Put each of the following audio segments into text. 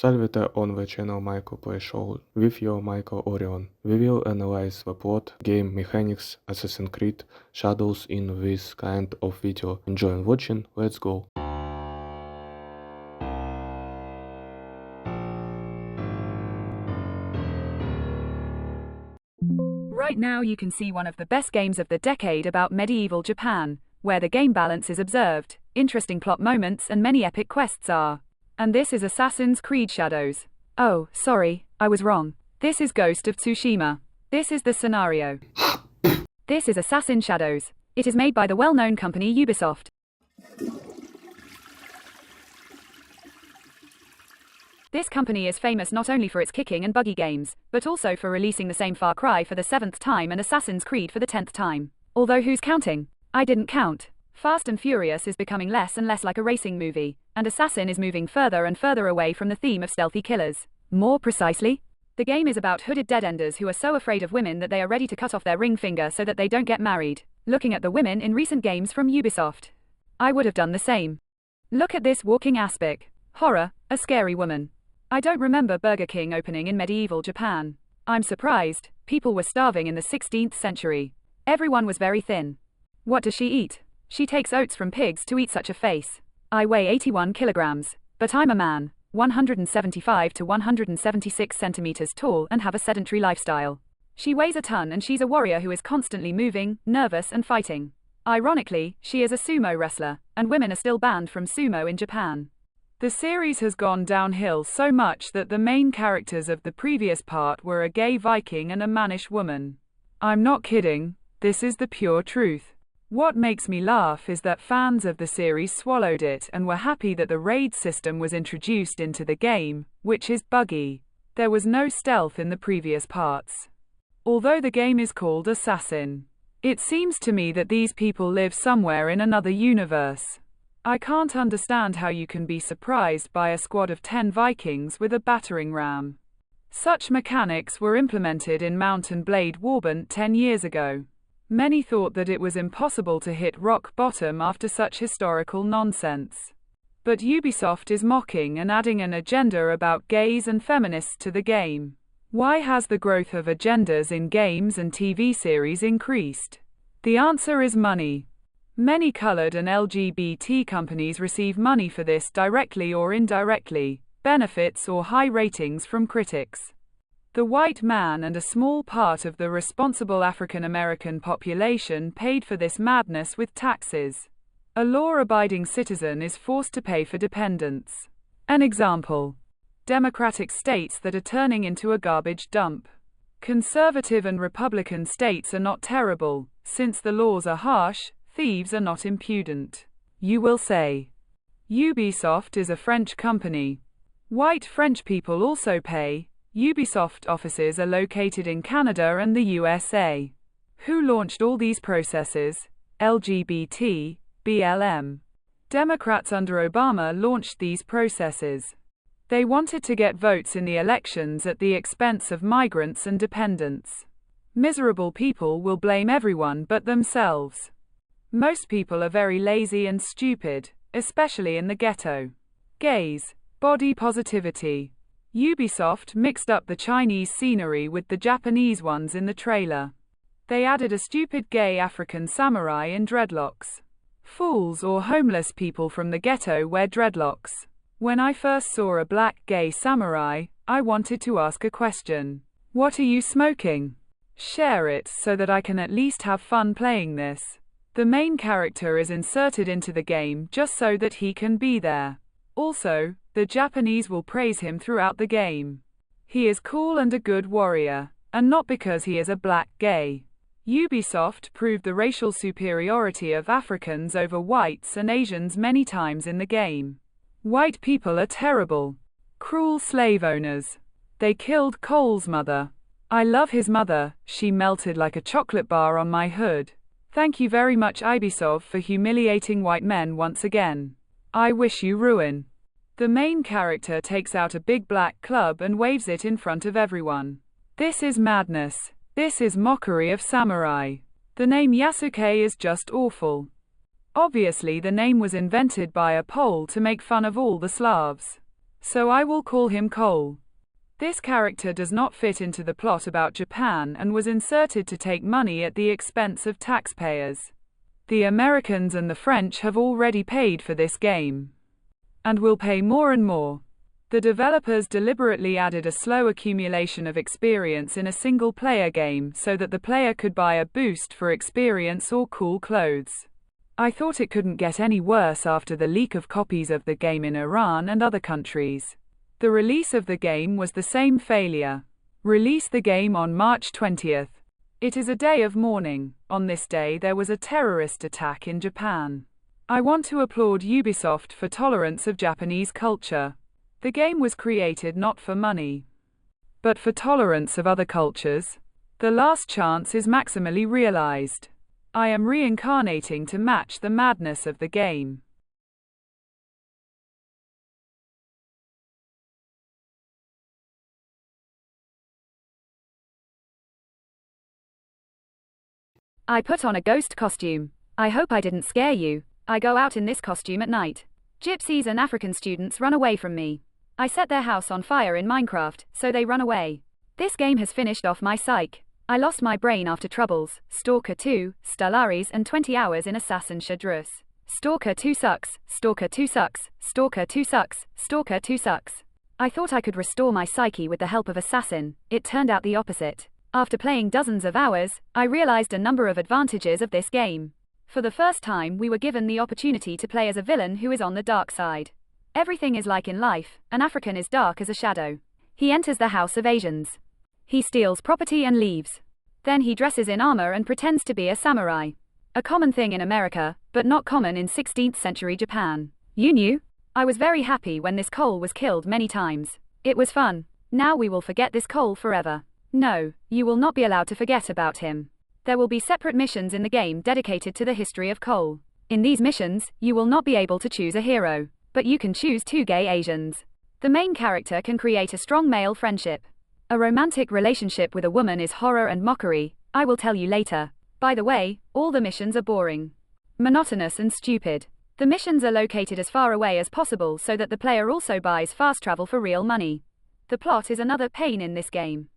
Salvete on the channel MichaelPlayShow with your MichaelOrion. We will analyze the plot, game mechanics, Assassin's Creed, Shadows in this kind of video. Enjoy watching, let's go! Right now you can see one of the best games of the decade about medieval Japan, where the game balance is observed, interesting plot moments and many epic quests are. And this is Assassin's Creed Shadows. Oh, sorry, I was wrong. This is Ghost of Tsushima. This is the scenario. This is Assassin Shadows. It is made by the well-known company Ubisoft. This company is famous not only for its kicking and buggy games, but also for releasing the same Far Cry for the 7th time and Assassin's Creed for the 10th time. Although who's counting? I didn't count. Fast and Furious is becoming less and less like a racing movie, and Assassin is moving further and further away from the theme of stealthy killers. More precisely, the game is about hooded dead-enders who are so afraid of women that they are ready to cut off their ring finger so that they don't get married. Looking at the women in recent games from Ubisoft, I would have done the same. Look at this walking aspic. Horror, a scary woman. I don't remember Burger King opening in medieval Japan. I'm surprised. People were starving in the 16th century. Everyone was very thin. What does she eat? She takes oats from pigs to eat such a face. I weigh 81 kilograms, but I'm a man, 175 to 176 centimeters tall and have a sedentary lifestyle. She weighs a ton and she's a warrior who is constantly moving, nervous and fighting. Ironically, she is a sumo wrestler, and women are still banned from sumo in Japan. The series has gone downhill so much that the main characters of the previous part were a gay Viking and a mannish woman. I'm not kidding, this is the pure truth. What makes me laugh is that fans of the series swallowed it and were happy that the raid system was introduced into the game, which is buggy. There was no stealth in the previous parts. Although the game is called Assassin, it seems to me that these people live somewhere in another universe. I can't understand how you can be surprised by a squad of 10 Vikings with a battering ram. Such mechanics were implemented in Mount & Blade Warband 10 years ago. Many thought that it was impossible to hit rock bottom after such historical nonsense. But Ubisoft is mocking and adding an agenda about gays and feminists to the game. Why has the growth of agendas in games and TV series increased? The answer is money. Many colored and LGBT companies receive money for this directly or indirectly, benefits or high ratings from critics. The white man and a small part of the responsible African American population paid for this madness with taxes. A law-abiding citizen is forced to pay for dependents. An example: Democratic states that are turning into a garbage dump. Conservative and Republican states are not terrible, since the laws are harsh. Thieves are not impudent. You will say, Ubisoft is a French company. White French people also pay. Ubisoft offices are located in Canada and the USA. Who launched all these processes? LGBT, BLM. Democrats under Obama launched these processes. They wanted to get votes in the elections at the expense of migrants and dependents. Miserable people will blame everyone but themselves. Most people are very lazy and stupid, especially in the ghetto. Gays, body positivity. Ubisoft mixed up the Chinese scenery with the Japanese ones in the trailer. They added a stupid gay African samurai in dreadlocks. Fools or homeless people from the ghetto wear dreadlocks. When I first saw a black gay samurai, I wanted to ask a question. What are you smoking? Share it so that I can at least have fun playing this. The main character is inserted into the game just so that he can be there. Also, the Japanese will praise him throughout the game. He is cool and a good warrior, and not because he is a black gay. Ubisoft proved the racial superiority of Africans over whites and Asians many times in the game. White people are terrible. Cruel slave owners. They killed Cole's mother. I love his mother, she melted like a chocolate bar on my hood. Thank you very much Ubisoft for humiliating white men once again. I wish you ruin. The main character takes out a big black club and waves it in front of everyone. This is madness. This is mockery of samurai. The name Yasuke is just awful. Obviously the name was invented by a Pole to make fun of all the Slavs. So I will call him Cole. This character does not fit into the plot about Japan and was inserted to take money at the expense of taxpayers. The Americans and the French have already paid for this game, and will pay more and more. The developers deliberately added a slow accumulation of experience in a single-player game so that the player could buy a boost for experience or cool clothes. I thought it couldn't get any worse after the leak of copies of the game in Iran and other countries. The release of the game was the same failure. Release the game on March 20th. It is a day of mourning. On this day there was a terrorist attack in Japan. I want to applaud Ubisoft for tolerance of Japanese culture. The game was created not for money, but for tolerance of other cultures. The last chance is maximally realized. I am reincarnating to match the madness of the game. I put on a ghost costume. I hope I didn't scare you. I go out in this costume at night. Gypsies and African students run away from me. I set their house on fire in Minecraft, so they run away. This game has finished off my psyche. I lost my brain after Troubles, Stalker 2, Stellaris and 20 hours in Assassin Shadrus. Stalker 2 sucks, Stalker 2 sucks, Stalker 2 sucks, Stalker 2 sucks. I thought I could restore my psyche with the help of Assassin. It turned out the opposite. After playing dozens of hours, I realized a number of advantages of this game. For the first time, we were given the opportunity to play as a villain who is on the dark side. Everything is like in life, an African is dark as a shadow. He enters the house of Asians. He steals property and leaves. Then he dresses in armor and pretends to be a samurai. A common thing in America, but not common in 16th century Japan. You knew? I was very happy when this Cole was killed many times. It was fun. Now we will forget this Cole forever. No, you will not be allowed to forget about him. There will be separate missions in the game dedicated to the history of Cole. In these missions, you will not be able to choose a hero, but you can choose 2 gay Asians. The main character can create a strong male friendship. A romantic relationship with a woman is horror and mockery. I will tell you later. By the way, all the missions are boring, monotonous and stupid. The missions are located as far away as possible so that the player also buys fast travel for real money. The plot is another pain in this game.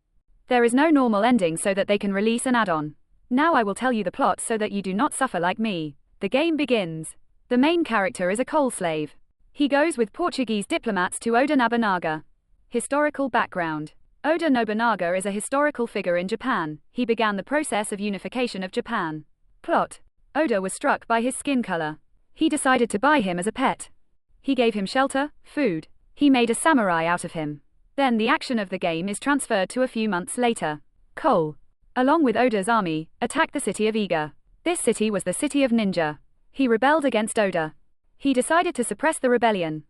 There is no normal ending so that they can release an add-on. Now I will tell you the plot so that you do not suffer like me. The game begins. The main character is a coal slave. He goes with Portuguese diplomats to Oda Nobunaga. Historical background. Oda Nobunaga is a historical figure in Japan. He began the process of unification of Japan. Plot. Oda was struck by his skin color. He decided to buy him as a pet. He gave him shelter, food. He made a samurai out of him. Then the action of the game is transferred to a few months later. Cole, along with Oda's army, attacked the city of Iga. This city was the city of ninja. He rebelled against Oda. He decided to suppress the rebellion.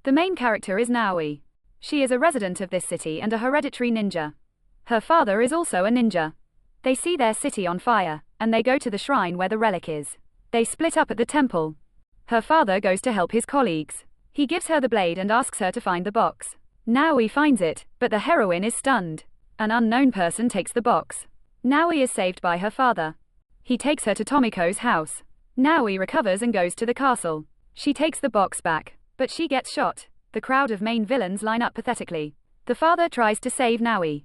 The main character is Naoi. She is a resident of this city and a hereditary ninja. Her father is also a ninja. They see their city on fire, and they go to the shrine where the relic is. They split up at the temple. Her father goes to help his colleagues. He gives her the blade and asks her to find the box. Naoi finds it, but the heroine is stunned. An unknown person takes the box. Naoi is saved by her father. He takes her to Tomiko's house. Naoi recovers and goes to the castle. She takes the box back, but she gets shot. The crowd of main villains line up pathetically. The father tries to save Naoi,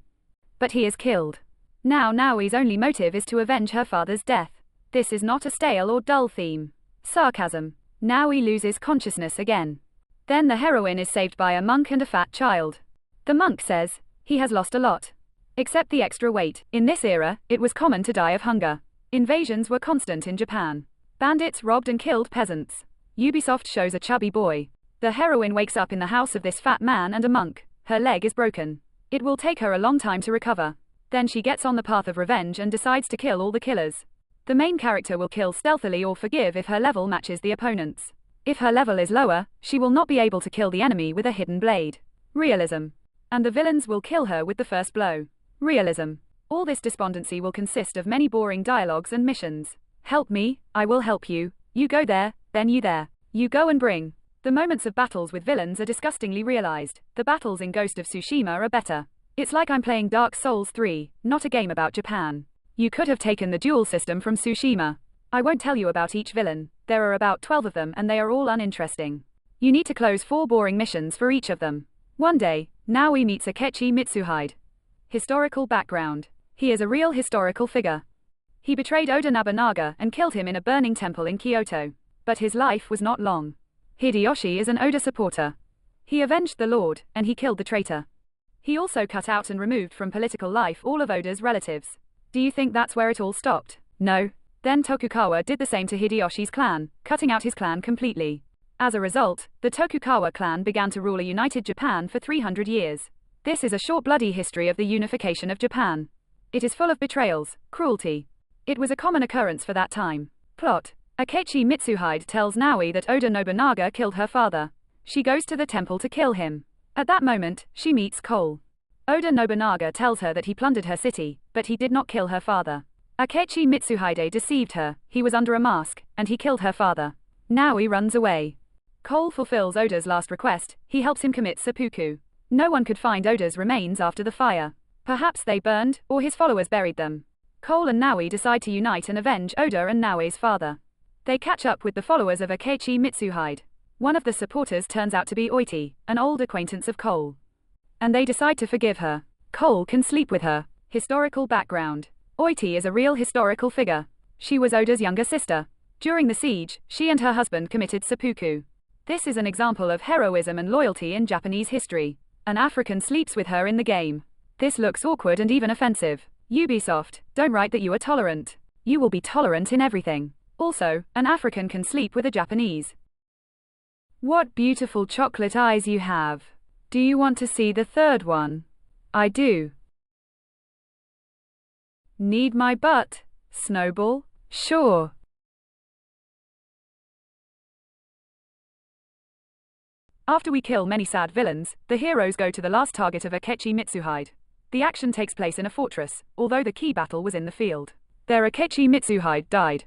but he is killed. Now Naoi's only motive is to avenge her father's death. This is not a stale or dull theme. Sarcasm. Naoi loses consciousness again. Then the heroine is saved by a monk and a fat child. The monk says, he has lost a lot. Except the extra weight. In this era, it was common to die of hunger. Invasions were constant in Japan. Bandits robbed and killed peasants. Ubisoft shows a chubby boy. The heroine wakes up in the house of this fat man and a monk. Her leg is broken. It will take her a long time to recover. Then she gets on the path of revenge and decides to kill all the killers. The main character will kill stealthily or forgive if her level matches the opponent's. If her level is lower, she will not be able to kill the enemy with a hidden blade. Realism. And the villains will kill her with the first blow. Realism. All this despondency will consist of many boring dialogues and missions. Help me, I will help you. You go there, then you there. You go and bring. The moments of battles with villains are disgustingly realized. The battles in Ghost of Tsushima are better. It's like I'm playing Dark Souls 3, not a game about Japan. You could have taken the duel system from Tsushima. I won't tell you about each villain. There are about 12 of them and they are all uninteresting. You need to close 4 boring missions for each of them. One day, Naoi meets Akechi Mitsuhide. Historical background. He is a real historical figure. He betrayed Oda Nobunaga and killed him in a burning temple in Kyoto. But his life was not long. Hideyoshi is an Oda supporter. He avenged the Lord, and he killed the traitor. He also cut out and removed from political life all of Oda's relatives. Do you think that's where it all stopped? No. Then Tokugawa did the same to Hideyoshi's clan, cutting out his clan completely. As a result, the Tokugawa clan began to rule a united Japan for 300 years. This is a short bloody history of the unification of Japan. It is full of betrayals, cruelty. It was a common occurrence for that time. Plot. Akechi Mitsuhide tells Naoi that Oda Nobunaga killed her father. She goes to the temple to kill him. At that moment, she meets Cole. Oda Nobunaga tells her that he plundered her city, but he did not kill her father. Akechi Mitsuhide deceived her, he was under a mask, and he killed her father. Naoi runs away. Cole fulfills Oda's last request, he helps him commit seppuku. No one could find Oda's remains after the fire. Perhaps they burned, or his followers buried them. Cole and Naoi decide to unite and avenge Oda and Naoi's father. They catch up with the followers of Akechi Mitsuhide. One of the supporters turns out to be Oiti, an old acquaintance of Cole. And they decide to forgive her. Cole can sleep with her. Historical background. Oiti is a real historical figure. She was Oda's younger sister. During the siege, she and her husband committed seppuku. This is an example of heroism and loyalty in Japanese history. An African sleeps with her in the game. This looks awkward and even offensive. Ubisoft, don't write that you are tolerant. You will be tolerant in everything. Also, an African can sleep with a Japanese. What beautiful chocolate eyes you have. Do you want to see the third one? I do. Need my butt, Snowball? Sure. After we kill many sad villains, the heroes go to the last target of Akechi Mitsuhide. The action takes place in a fortress, although the key battle was in the field. There Akechi Mitsuhide died.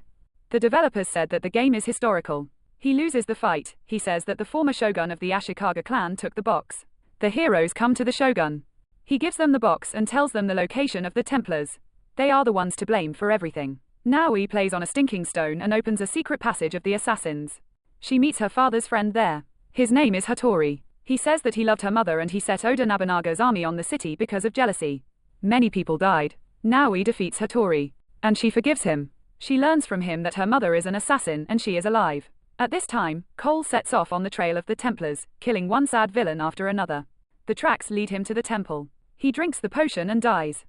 The developers said that the game is historical. He loses the fight, he says that the former shogun of the Ashikaga clan took the box. The heroes come to the shogun. He gives them the box and tells them the location of the Templars. They are the ones to blame for everything. Naoi plays on a stinking stone and opens a secret passage of the assassins. She meets her father's friend there. His name is Hattori. He says that he loved her mother and he set Oda Nobunaga's army on the city because of jealousy. Many people died. Naoi defeats Hattori. And she forgives him. She learns from him that her mother is an assassin and she is alive. At this time, Cole sets off on the trail of the Templars, killing one sad villain after another. The tracks lead him to the temple. He drinks the potion and dies.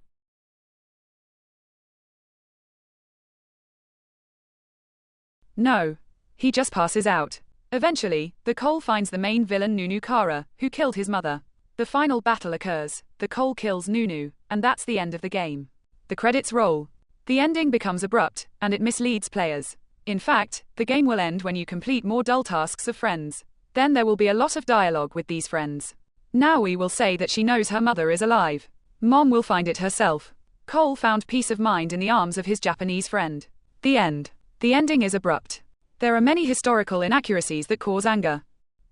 No. He just passes out. Eventually, the Cole finds the main villain Nunu Kara, who killed his mother. The final battle occurs, the Cole kills Nunu, and that's the end of the game. The credits roll. The ending becomes abrupt, and it misleads players. In fact, the game will end when you complete more dull tasks of friends. Then there will be a lot of dialogue with these friends. Naoi will say that she knows her mother is alive. Mom will find it herself. Cole found peace of mind in the arms of his Japanese friend. The end. The ending is abrupt. There are many historical inaccuracies that cause anger.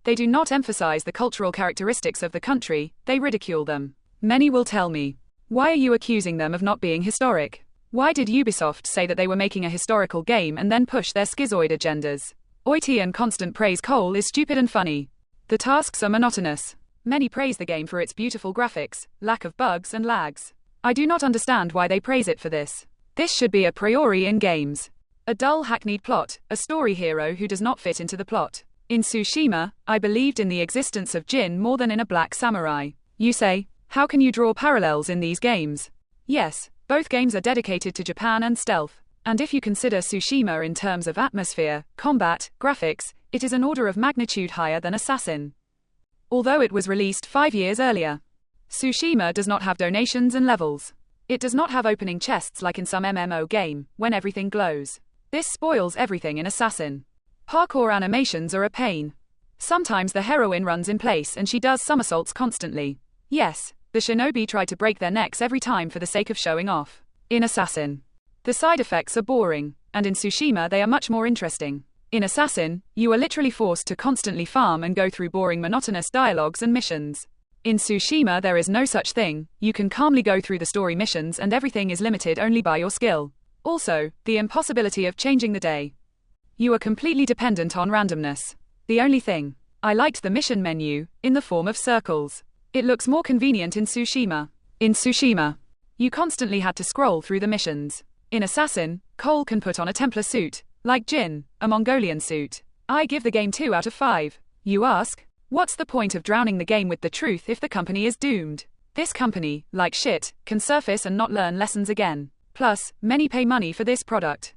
They do not emphasize the cultural characteristics of the country, they ridicule them. Many will tell me, why are you accusing them of not being historic? Why did Ubisoft say that they were making a historical game and then push their schizoid agendas? Oiti and constant praise Cole is stupid and funny. The tasks are monotonous. Many praise the game for its beautiful graphics, lack of bugs and lags. I do not understand why they praise it for this. This should be a priori in games. A dull hackneyed plot, a story hero who does not fit into the plot. In Tsushima, I believed in the existence of Jin more than in a black samurai. You say, how can you draw parallels in these games? Yes, both games are dedicated to Japan and stealth. And if you consider Tsushima in terms of atmosphere, combat, graphics, it is an order of magnitude higher than Assassin. Although it was released 5 years earlier. Tsushima does not have donations and levels. It does not have opening chests like in some MMO game, when everything glows. This spoils everything in Assassin. Parkour animations are a pain. Sometimes the heroine runs in place and she does somersaults constantly. Yes, the shinobi try to break their necks every time for the sake of showing off. In Assassin, the side effects are boring, and in Tsushima they are much more interesting. In Assassin, you are literally forced to constantly farm and go through boring monotonous dialogues and missions. In Tsushima there is no such thing, you can calmly go through the story missions and everything is limited only by your skill. Also, the impossibility of changing the day. You are completely dependent on randomness. The only thing. I liked the mission menu, in the form of circles. It looks more convenient in Tsushima. In Tsushima, you constantly had to scroll through the missions. In Assassin, Cole can put on a Templar suit, like Jin, a Mongolian suit. I give the game 2 out of 5. You ask, what's the point of drowning the game with the truth if the company is doomed? This company, like shit, can surface and not learn lessons again. Plus, many pay money for this product,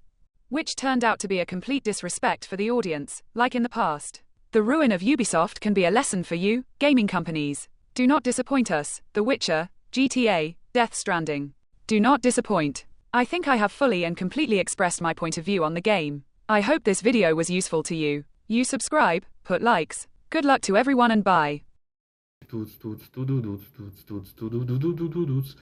which turned out to be a complete disrespect for the audience, like in the past. The ruin of Ubisoft can be a lesson for you, gaming companies. Do not disappoint us. The Witcher, GTA, Death Stranding. Do not disappoint. I think I have fully and completely expressed my point of view on the game. I hope this video was useful to you. You subscribe, put likes. Good luck to everyone and bye.